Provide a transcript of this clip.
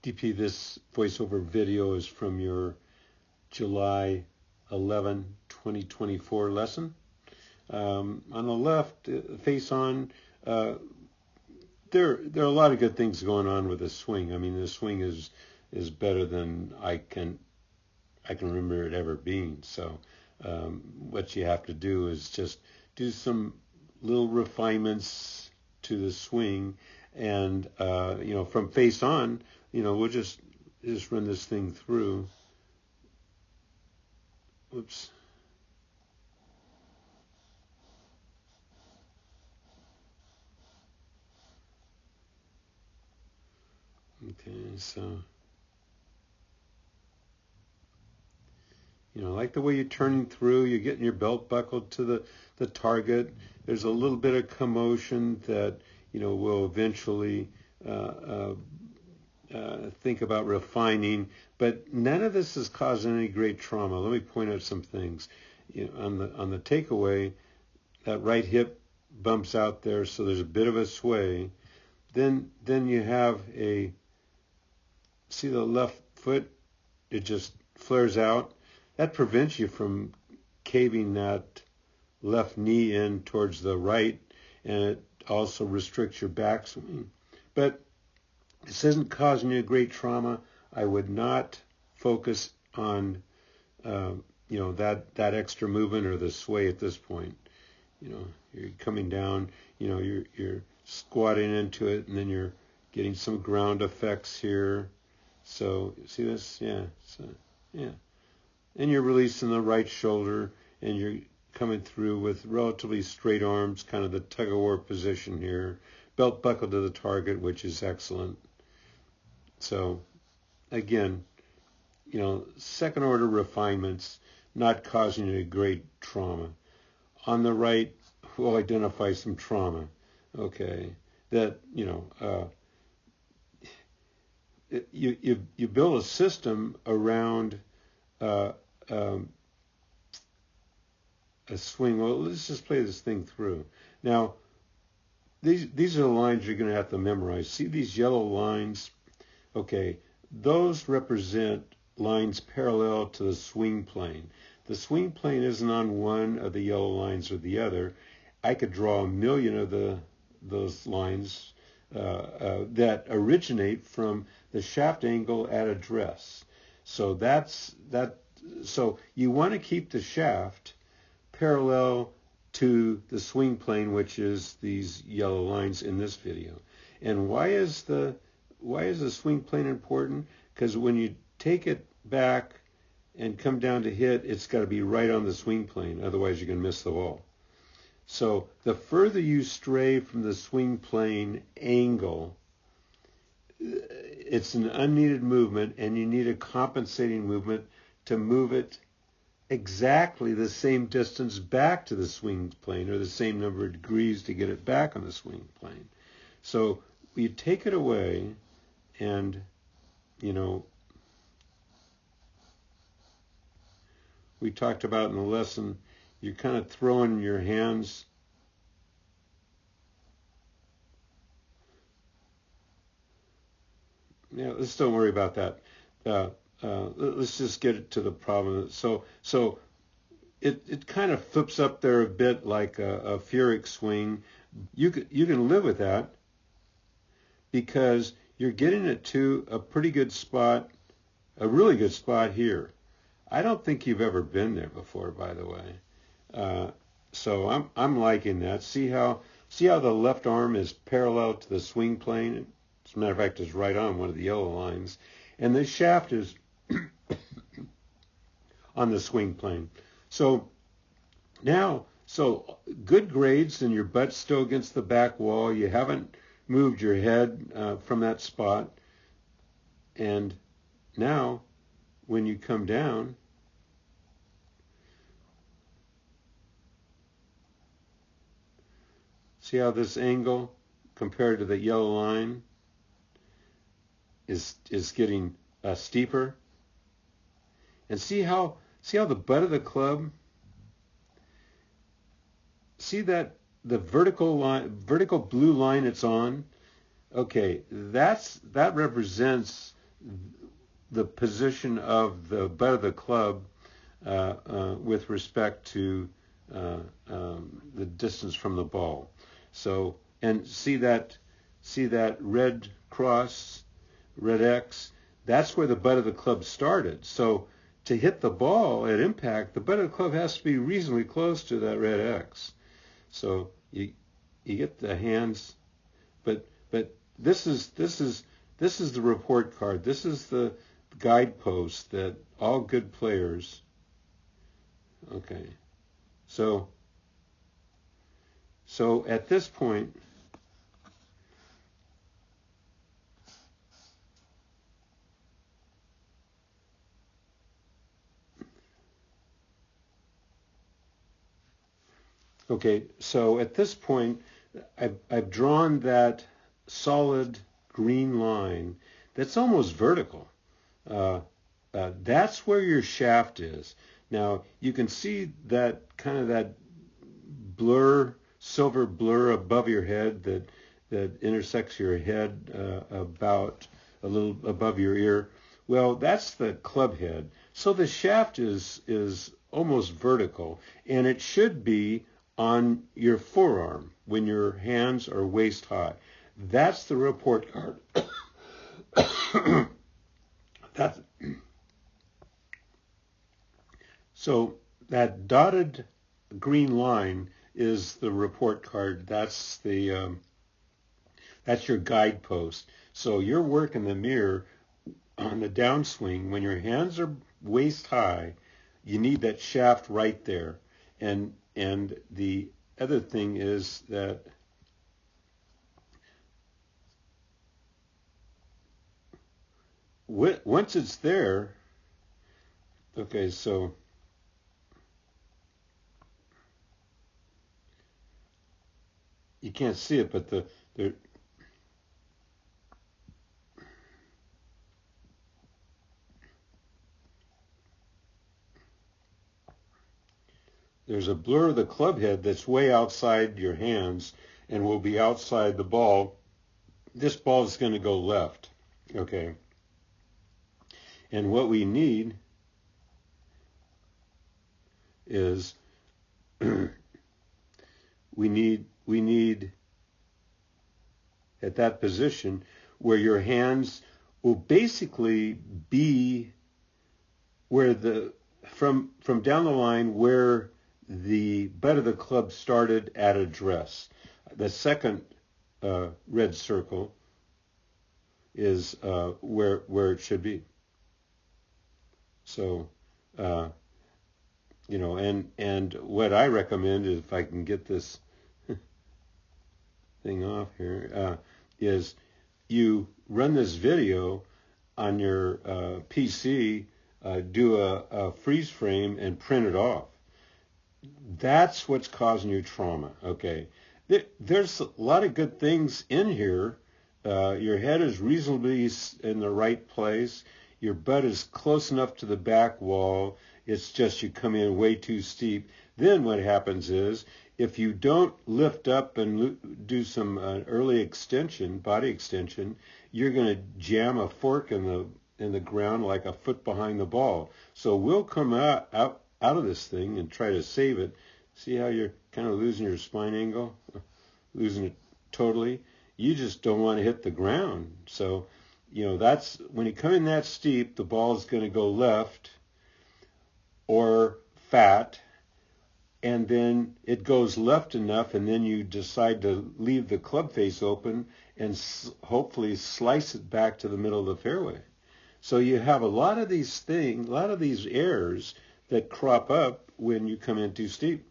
DP, this voiceover video is from your July 11, 2024 lesson. On the left, face on, there are a lot of good things going on with the swing. I mean, the swing is better than I can remember it ever being. So what you have to do is just do some little refinements to the swing, and from face on, we'll just run this thing through. Oops. Okay, so I like the way you're turning through. You're getting your belt buckled to the target. There's a little bit of commotion that will eventually think about refining, but none of this is causing any great trauma. Let me point out some things. On the takeaway, that right hip bumps out there, so there's a bit of a sway. Then you have see the left foot, it just flares out. That prevents you from caving that left knee in towards the right, and it also restricts your backswing. But this isn't causing you great trauma. I would not focus on that extra movement or the sway at this point. You're coming down, you're squatting into it, and then you're getting some ground effects here. So see this? Yeah. So yeah. And you're releasing the right shoulder, and you're coming through with relatively straight arms, kind of the tug-of-war position here. Belt buckled to the target, which is excellent. So again, second order refinements, not causing you great trauma. On the right, we'll identify some trauma. Okay, that you build a system around a swing. Well, let's just play this thing through. Now, these are the lines you're going to have to memorize. See these yellow lines? Okay, those represent lines parallel to the swing plane. The swing plane isn't on one of the yellow lines or the other. I could draw a million of those lines that originate from the shaft angle at address. So So you want to keep the shaft parallel to the swing plane, which is these yellow lines in this video. And why is the swing plane important? Because when you take it back and come down to hit, it's got to be right on the swing plane. Otherwise, you're going to miss the ball. So the further you stray from the swing plane angle, it's an unneeded movement, and you need a compensating movement to move it exactly the same distance back to the swing plane, or the same number of degrees to get it back on the swing plane. So you take it away, and we talked about in the lesson, you're kind of throwing your hands let's don't worry about that. Let's just get it to the problem. So it kind of flips up there a bit like a Furyk swing. You can live with that because you're getting it to a pretty good spot, a really good spot here. I don't think you've ever been there before, by the way. So I'm liking that. See how the left arm is parallel to the swing plane? As a matter of fact, it's right on one of the yellow lines. And the shaft is on the swing plane. So now, good grades, and your butt's still against the back wall. You haven't moved your head from that spot. And now, when you come down, see how this angle compared to the yellow line is getting steeper? And see how the butt of the club, see that the vertical blue line it's on? Okay, that represents the position of the butt of the club with respect to the distance from the ball. So, and see that red cross, red X, that's where the butt of the club started. So to hit the ball at impact, the butt of the club has to be reasonably close to that red X. So you get the hands, but this is the report card. This is the guidepost that all good players. Okay, so at this point, I've drawn that solid green line that's almost vertical. That's where your shaft is. Now you can see that kind of that blur, silver blur above your head that intersects your head about a little above your ear. Well, that's the club head. So the shaft is almost vertical, and it should be on your forearm when your hands are waist high. That's the report card. So that dotted green line is the report card. That's your guidepost. So your work in the mirror on the downswing, when your hands are waist high, you need that shaft right there. And the other thing is that once it's there, okay, so you can't see it, but there's a blur of the club head that's way outside your hands and will be outside the ball. This ball is going to go left, okay? And what we need is we need at that position where your hands will basically be where from down the line where the butt of the club started at address. The second red circle is where it should be. So, and what I recommend is, if I can get this thing off here, is you run this video on your PC, do a freeze frame and print it off. That's what's causing you trauma, okay? There's a lot of good things in here. Your head is reasonably in the right place. Your butt is close enough to the back wall. It's just you come in way too steep. Then what happens is, if you don't lift up and do some early extension, body extension, you're going to jam a fork in the ground like a foot behind the ball. So we'll come out of this thing and try to save it. See how you're kind of losing your spine angle? Losing it totally. You just don't want to hit the ground. So, that's when you come in that steep, the ball is going to go left or fat, and then it goes left enough, and then you decide to leave the club face open and hopefully slice it back to the middle of the fairway. So you have a lot of these errors that crop up when you come in too steep.